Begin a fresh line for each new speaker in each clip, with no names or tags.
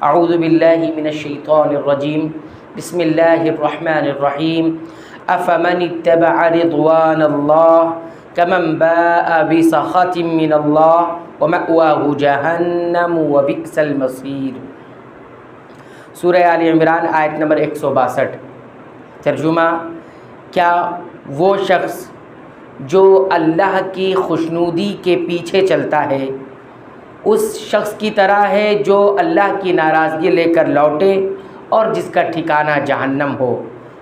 اعوذ باللہ من الشیطان الرجیم بسم اللہ الرحمن الرحیم افمن اتبع رضوان اللہ کمن باء بسخط من اللہ ومأواہ جہنم وبئس المصیر۔ سورہ آل عمران آیت نمبر 162۔ ترجمہ: کیا وہ شخص جو اللہ کی خوشنودی کے پیچھے چلتا ہے اس شخص کی طرح ہے جو اللہ کی ناراضگی لے کر لوٹے اور جس کا ٹھکانہ جہنم ہو،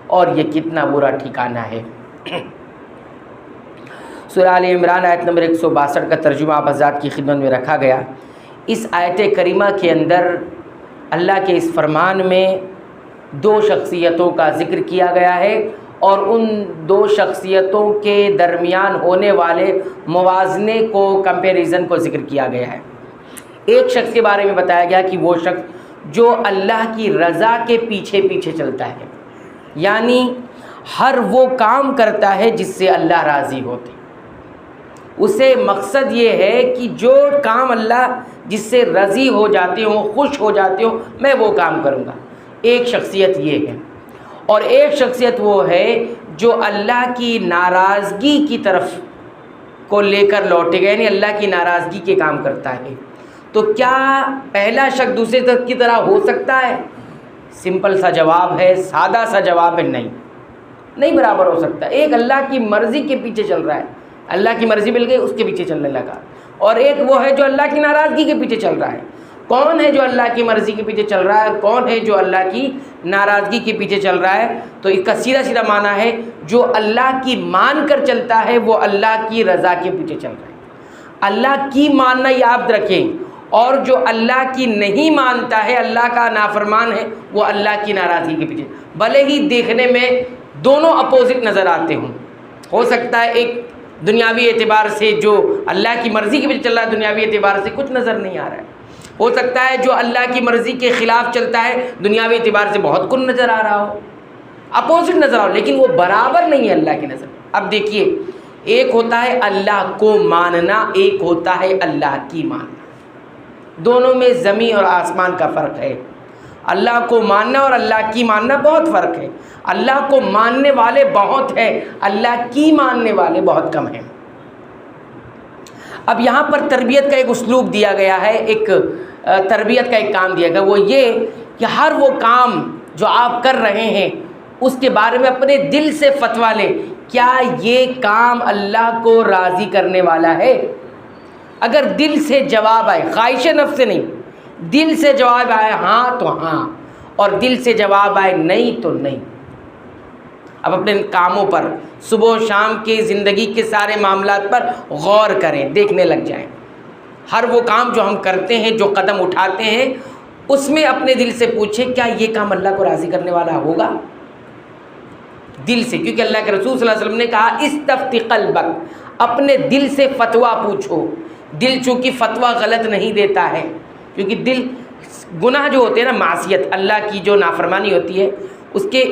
اور یہ کتنا برا ٹھکانہ ہے۔ سورہ آل عمران آیت نمبر 162 کا ترجمہ آپ حضرات کی خدمت میں رکھا گیا۔ اس آیت کریمہ کے اندر اللہ کے اس فرمان میں دو شخصیتوں کا ذکر کیا گیا ہے، اور ان دو شخصیتوں کے درمیان ہونے والے موازنے کو، کمپیریزن کو ذکر کیا گیا ہے۔ ایک شخص کے بارے میں بتایا گیا کہ وہ شخص جو اللہ کی رضا کے پیچھے پیچھے چلتا ہے، یعنی ہر وہ کام کرتا ہے جس سے اللہ راضی ہوتے، اسے مقصد یہ ہے کہ جو کام اللہ جس سے راضی ہو جاتے ہوں، خوش ہو جاتے ہوں، میں وہ کام کروں گا۔ ایک شخصیت یہ ہے، اور ایک شخصیت وہ ہے جو اللہ کی ناراضگی کی طرف کو لے کر لوٹے گئے، یعنی اللہ کی ناراضگی کے کام کرتا ہے۔ تو کیا پہلا شخص دوسرے کی طرح ہو سکتا ہے؟ سمپل سا جواب ہے، سادہ سا جواب ہے، نہیں برابر ہو سکتا۔ ایک اللہ کی مرضی کے پیچھے چل رہا ہے، اللہ کی مرضی مل گئی اس کے پیچھے چلنے لگا، اور ایک وہ ہے جو اللہ کی ناراضگی کے پیچھے چل رہا ہے۔ کون ہے جو اللہ کی مرضی کے پیچھے چل رہا ہے، کون ہے جو اللہ کی ناراضگی کے پیچھے چل رہا ہے؟ تو اس کا سیدھا سیدھا معنی ہے جو اللہ کی مان کر چلتا ہے وہ اللہ کی رضا کے پیچھے چل رہا ہے۔ اللہ کی ماننا یاد رکھیں، اور جو اللہ کی نہیں مانتا ہے، اللہ کا نافرمان ہے، وہ اللہ کی ناراضگی کے پیچھے، بھلے ہی دیکھنے میں دونوں اپوزٹ نظر آتے ہوں۔ ہو سکتا ہے ایک دنیاوی اعتبار سے جو اللہ کی مرضی کے پیچھے چل رہا ہے، دنیاوی اعتبار سے کچھ نظر نہیں آ رہا ہے۔ ہو سکتا ہے جو اللہ کی مرضی کے خلاف چلتا ہے دنیاوی اعتبار سے بہت کچھ نظر آ رہا ہو، اپوزٹ نظر آ رہا ہو، لیکن وہ برابر نہیں ہے اللہ کی نظر۔ اب دیکھیے، ایک ہوتا ہے اللہ کو ماننا، ایک ہوتا ہے اللہ کی ماننا، دونوں میں زمین اور آسمان کا فرق ہے۔ اللہ کو ماننا اور اللہ کی ماننا بہت فرق ہے۔ اللہ کو ماننے والے بہت ہیں، اللہ کی ماننے والے بہت کم ہیں۔ اب یہاں پر تربیت کا ایک اسلوب دیا گیا ہے، ایک تربیت کا ایک کام دیا گیا، وہ یہ کہ ہر وہ کام جو آپ کر رہے ہیں اس کے بارے میں اپنے دل سے فتویٰ لیں، کیا یہ کام اللہ کو راضی کرنے والا ہے؟ اگر دل سے جواب آئے، خواہش نفس سے نہیں، دل سے جواب آئے ہاں تو ہاں، اور دل سے جواب آئے نہیں تو نہیں۔ اب اپنے کاموں پر، صبح و شام کی زندگی کے سارے معاملات پر غور کریں، دیکھنے لگ جائیں۔ ہر وہ کام جو ہم کرتے ہیں، جو قدم اٹھاتے ہیں، اس میں اپنے دل سے پوچھیں کیا یہ کام اللہ کو راضی کرنے والا ہوگا؟ دل سے، کیونکہ اللہ کے رسول صلی اللہ علیہ وسلم نے کہا استفتی قلبک، اپنے دل سے فتویٰ پوچھو۔ دل چونکہ فتویٰ غلط نہیں دیتا ہے، کیونکہ دل، گناہ جو ہوتے ہیں نا، معصیت، اللہ کی جو نافرمانی ہوتی ہے، اس کے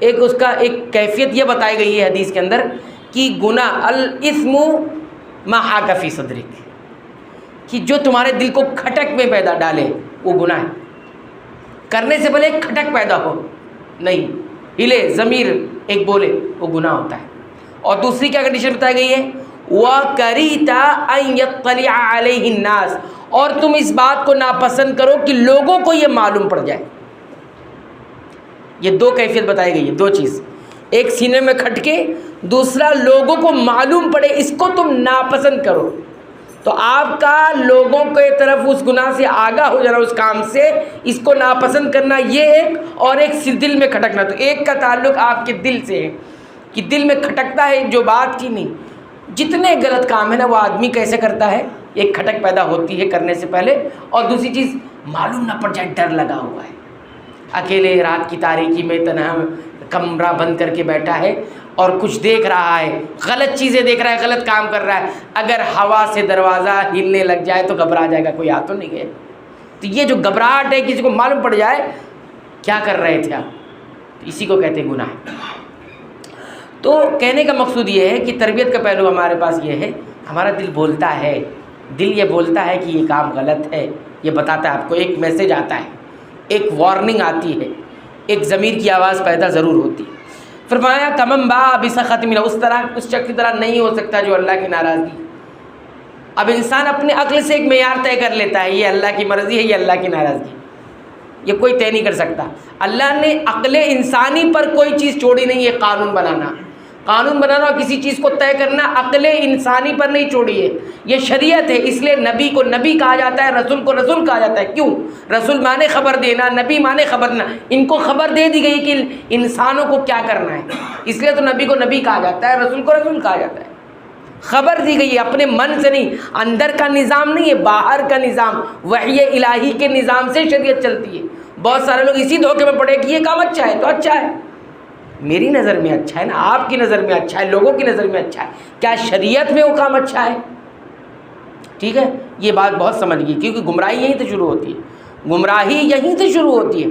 اس کا ایک کیفیت یہ بتائی گئی ہے حدیث کے اندر کہ گناہ الاسم ما حاک فی صدرک، کہ جو تمہارے دل کو کھٹک میں پیدا ڈالے وہ گناہ ہے۔ کرنے سے پہلے ایک کھٹک پیدا ہو، نہیں ہلے ضمیر ایک بولے، وہ گناہ ہوتا ہے۔ اور دوسری کیا کنڈیشن بتائی گئی ہے؟ وَكَرِهْتَ أَن يَطَّلِعَ عَلَيْهِ النَّاسِ، اور تم اس بات کو ناپسند کرو کہ لوگوں کو یہ معلوم پڑ جائے۔ یہ دو کیفیت بتائی گئی ہے، دو چیز، ایک سینے میں کھٹکے، دوسرا لوگوں کو معلوم پڑے، اس کو تم ناپسند کرو۔ تو آپ کا لوگوں کے طرف اس گناہ سے آگاہ ہو جانا، اس کام سے، اس کو ناپسند کرنا، یہ ایک، اور ایک دل میں کھٹکنا۔ تو ایک کا تعلق آپ کے دل سے ہے کہ دل میں کھٹکتا ہے جو بات کی نہیں۔ جتنے غلط کام ہے نا وہ آدمی کیسے کرتا ہے، ایک کھٹک پیدا ہوتی ہے کرنے سے پہلے، اور دوسری چیز معلوم نہ پڑ جائے، ڈر لگا ہوا ہے، اکیلے رات کی تاریکی میں تنہا کمرہ بند کر کے بیٹھا ہے اور کچھ دیکھ رہا ہے، غلط چیزیں دیکھ رہا ہے، غلط کام کر رہا ہے، اگر ہوا سے دروازہ ہلنے لگ جائے تو گھبرا جائے گا، کوئی آ تو نہیں گئے۔ تو یہ جو گھبراہٹ ہے، کسی کو معلوم پڑ جائے کیا کر رہے تھے آپ، اسی کو کہتے ہیں گناہ۔ تو کہنے کا مقصود یہ ہے کہ تربیت کا پہلو ہمارے پاس یہ ہے، ہمارا دل بولتا ہے، دل یہ بولتا ہے کہ یہ کام غلط ہے، یہ بتاتا ہے آپ کو، ایک میسیج آتا ہے، ایک وارننگ آتی ہے، ایک ضمیر کی آواز پیدا ضرور ہوتی ہے۔ فرمایا کمم با بسخط من، اس شخص کی طرح نہیں ہو سکتا جو اللہ کی ناراضگی۔ اب انسان اپنے عقل سے ایک معیار طے کر لیتا ہے، یہ اللہ کی مرضی ہے، یہ اللہ کی ناراضگی، یہ کوئی طے نہیں کر سکتا۔ اللہ نے عقل انسانی پر کوئی چیز چھوڑی نہیں ہے، قانون بنانا اور کسی چیز کو طے کرنا عقل انسانی پر نہیں چھوڑی ہے، یہ شریعت ہے۔ اس لیے نبی کو نبی کہا جاتا ہے، رسول کو رسول کہا جاتا ہے۔ کیوں؟ رسول مانے خبر دینا، نبی مانے خبر دینا۔ ان کو خبر دے دی گئی کہ انسانوں کو کیا کرنا ہے، اس لیے تو نبی کو نبی کہا جاتا ہے، رسول کو رسول کہا جاتا ہے۔ خبر دی گئی ہے، اپنے من سے نہیں، اندر کا نظام نہیں ہے، باہر کا نظام، وحی الہی کے نظام سے شریعت چلتی ہے۔ بہت سارے لوگ اسی دھوکے میں پڑے کہ یہ کام اچھا ہے تو اچھا ہے، میری نظر میں اچھا ہے نا، آپ کی نظر میں اچھا ہے، لوگوں کی نظر میں اچھا ہے، کیا شریعت میں وہ کام اچھا ہے؟ ٹھیک ہے، یہ بات بہت سمجھ گئی، کیونکہ گمراہی یہیں سے شروع ہوتی ہے، گمراہی یہیں سے شروع ہوتی ہے۔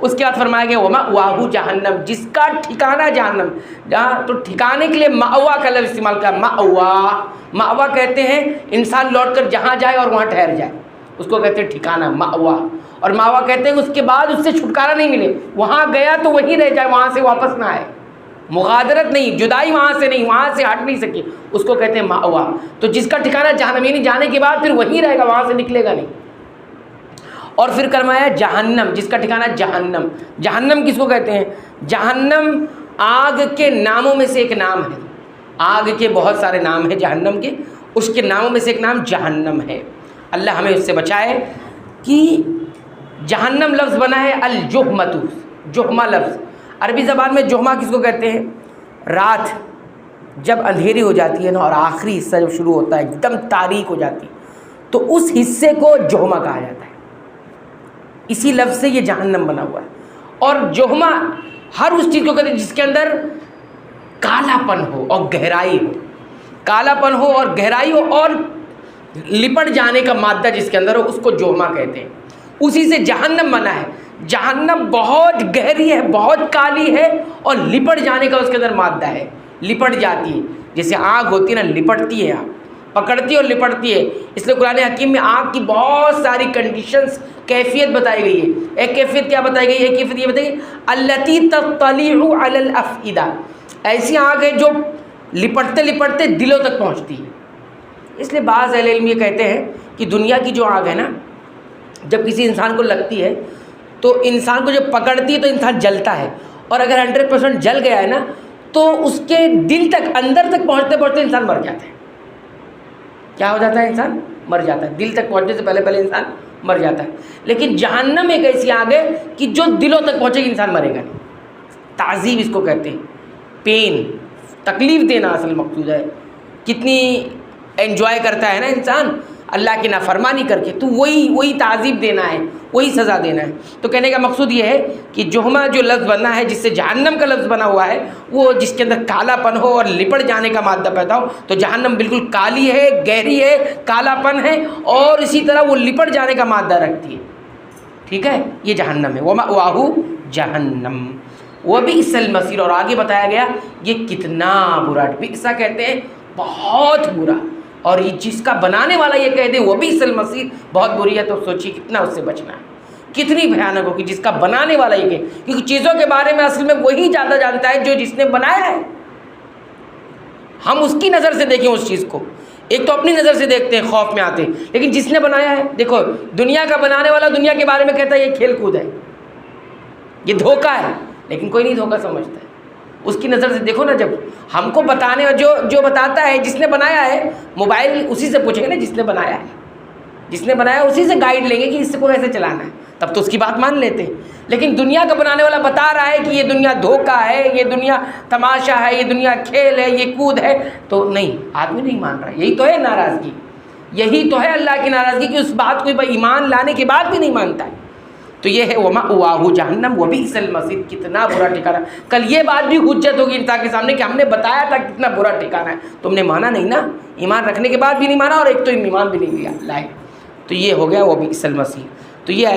اس کے بعد فرمایا گیا وَمَأْوَاهُ جہنم، جس کا ٹھکانہ جہنم، جہاں تو ٹھکانے کے لیے مأوا کا لفظ استعمال کیا، مأوا کہتے ہیں انسان لوٹ کر جہاں جائے اور وہاں ٹھہر جائے، اس کو کہتے ہیں ٹھکانہ، مأوا۔ اور مأوا کہتے ہیں اس کے بعد اس سے چھٹکارا نہیں ملے، وہاں گیا تو وہیں رہ جائے، وہاں سے واپس نہ آئے، مغادرت نہیں، جدائی وہاں سے نہیں، وہاں سے ہٹ نہیں سکے، اس کو کہتے ہیں مأوا۔ تو جس کا ٹھکانہ جہنم، یعنی جانے کے بعد پھر وہیں رہے گا، وہاں سے نکلے گا نہیں۔ اور پھر فرمایا جہنم، جس کا ٹھکانہ جہنم۔ جہنم کس کو کہتے ہیں؟ جہنم آگ کے ناموں میں سے ایک نام ہے، آگ کے بہت سارے نام ہیں جہنم کے، اس کے ناموں میں سے ایک نام جہنم ہے۔ اللہ ہمیں اس سے بچائے کہ جہنم لفظ بنا ہے الجحمۃ، جحمہ لفظ، عربی زبان میں جحمہ کس کو کہتے ہیں؟ رات جب اندھیری ہو جاتی ہے نا اور آخری حصہ جب شروع ہوتا ہے ایک دم تاریک ہو جاتی ہے تو اس حصے کو جحمہ کہا جاتا ہے، اسی لفظ سے یہ جہنم بنا ہوا ہے۔ اور جحمہ ہر اس چیز کو کہتے ہیں جس کے اندر کالا پن ہو اور گہرائی ہو، کالا پن ہو اور گہرائی ہو اور لپٹ جانے کا مادہ جس کے اندر ہو، اس کو جحمہ کہتے ہیں، اسی سے جہنم بنا ہے۔ جہنم بہت گہری ہے، بہت کالی ہے اور لپٹ جانے کا اس کے اندر مادہ ہے، لپٹ جاتی ہے، جیسے آگ ہوتی ہے نا، لپٹتی ہے، آگ پکڑتی ہے اور لپٹتی ہے۔ اس لیے قرآن حکیم میں آگ کی بہت ساری کنڈیشنز، کیفیت بتائی گئی ہے۔ ایک کیفیت کیا بتائی گئی ہے؟ ایک کیفیت یہ بتائی گئی التی تطلع علی الافئدہ، ایسی آگ ہے جو لپٹتے لپٹتے دلوں تک پہنچتی ہے۔ اس لیے بعض اہل علم یہ کہتے ہیں کہ دنیا کی جو آگ ہے نا، جب کسی انسان کو لگتی ہے تو انسان کو جب پکڑتی ہے تو انسان جلتا ہے، اور اگر 100% جل گیا ہے نا تو اس کے دل تک، اندر تک پہنچتے پہنچتے انسان مر جاتا ہے۔ کیا ہو جاتا ہے؟ انسان مر جاتا ہے، دل تک پہنچنے سے پہلے انسان مر جاتا ہے۔ لیکن جہنم ایک ایسی آگ ہے کہ جو دلوں تک پہنچے گی انسان مرے گا نہیں۔ تعذیب اس کو کہتے ہیں، پین، تکلیف دینا اصل مقصود ہے۔ کتنی انجوائے کرتا ہے نا انسان اللہ کی نافرمانی کر کے، تو وہی تعذیب دینا ہے، وہی سزا دینا ہے۔ تو کہنے کا مقصود یہ ہے کہ جحمہ جو لفظ بنا ہے، جس سے جہنم کا لفظ بنا ہوا ہے، وہ جس کے اندر کالا پن ہو اور لپٹ جانے کا مادہ پیدا ہو۔ تو جہنم بالکل کالی ہے، گہری ہے، کالا پن ہے اور اسی طرح وہ لپٹ جانے کا مادہ رکھتی ہے۔ ٹھیک ہے، یہ جہنم ہے۔ وَمَأْوَاهُ جہنم وَبِئْسَ الْمَصِيرُ، اور آگے بتایا گیا یہ کتنا برا، بئس کہتے ہیں بہت برا، اور یہ جس کا بنانے والا یہ کہہ دے وَبِئْسَ الْمَصِيرُ بہت بری ہے، تو سوچیے کتنا اس سے بچنا ہے، کتنی بھیانک ہوگی جس کا بنانے والا یہ کہے، کیونکہ چیزوں کے بارے میں اصل میں وہی زیادہ جانتا ہے جو جس نے بنایا ہے۔ ہم اس کی نظر سے دیکھیں اس چیز کو، ایک تو اپنی نظر سے دیکھتے ہیں، خوف میں آتے ہیں، لیکن جس نے بنایا ہے، دیکھو دنیا کا بنانے والا دنیا کے بارے میں کہتا ہے یہ کھیل کود ہے، یہ دھوکہ ہے، لیکن کوئی نہیں دھوکہ سمجھتا ہے۔ اس کی نظر سے دیکھو نا، جب ہم کو بتانے جو بتاتا ہے جس نے بنایا ہے، موبائل اسی سے پوچھیں گے نا جس نے بنایا ہے، جس نے بنایا اسی سے گائیڈ لیں گے کہ اس کو کیسے چلانا ہے، تب تو اس کی بات مان لیتے ہیں۔ لیکن دنیا کا بنانے والا بتا رہا ہے کہ یہ دنیا دھوکہ ہے، یہ دنیا تماشا ہے، یہ دنیا کھیل ہے، یہ کود ہے، تو نہیں، آدمی نہیں مان رہا۔ یہی تو ہے ناراضگی، یہی تو ہے اللہ کی ناراضگی کہ اس بات کو ایمان لانے کے بعد بھی نہیں مانتا ہے۔ تو یہ ہے وَمَأْوَاهُ جہنم وَبِئْسَ الْمَصِيرُ، کتنا برا ٹھکانہ۔ کل یہ بات بھی حجت ہوگی انسان کے سامنے کہ ہم نے بتایا تھا کتنا برا ٹھکانہ ہے، تم نے مانا نہیں نا، ایمان رکھنے کے بعد بھی نہیں مانا، اور ایک تو ایمان بھی نہیں لیا لائے، تو یہ ہو گیا وَبِئْسَ الْمَصِيرُ۔ تو یہ